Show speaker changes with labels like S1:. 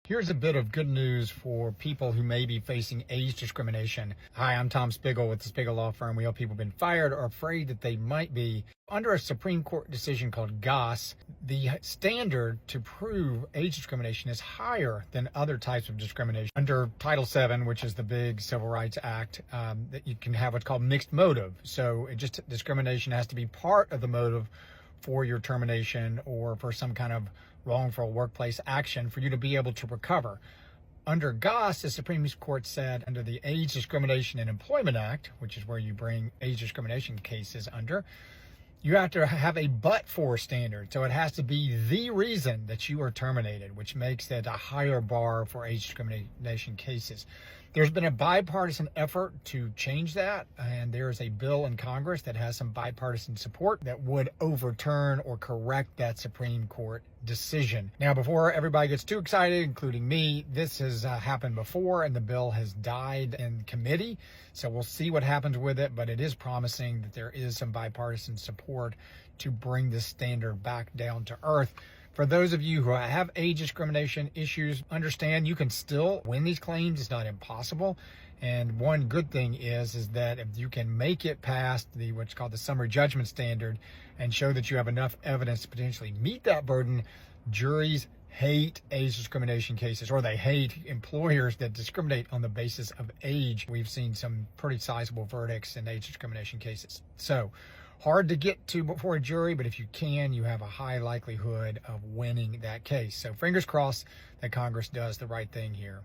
S1: Here's a bit of good news for people who may be facing age discrimination. Hi, I'm Tom Spiggle with the Spiggle Law Firm. We help people who've been fired or afraid that they might be. Under a Supreme Court decision called Goss, the standard to prove age discrimination is higher than other types of discrimination. Under Title VII, which is the big Civil Rights Act, that you can have what's called mixed motive. So discrimination has to be part of the motive for your termination or for some kind of wrongful workplace action for you to be able to recover. Under Goss, the Supreme Court said under the Age Discrimination in Employment Act, which is where you bring age discrimination cases under, you have to have a but-for standard. So it has to be the reason that you are terminated, which makes it a higher bar for age discrimination cases. There's been a bipartisan effort to change that, and there is a bill in Congress that has some bipartisan support that would overturn or correct that Supreme Court decision. Now, before everybody gets too excited, including me, this has happened before, and the bill has died in committee. So we'll see what happens with it, but it is promising that there is some bipartisan support to bring this standard back down to earth. For those of you who have age discrimination issues, understand you can still win these claims. It's not impossible. And one good thing is that if you can make it past what's called the summary judgment standard and show that you have enough evidence to potentially meet that burden, juries hate age discrimination cases, or they hate employers that discriminate on the basis of age. We've seen some pretty sizable verdicts in age discrimination cases. So hard to get to before a jury, but if you can, you have a high likelihood of winning that case. So fingers crossed that Congress does the right thing here.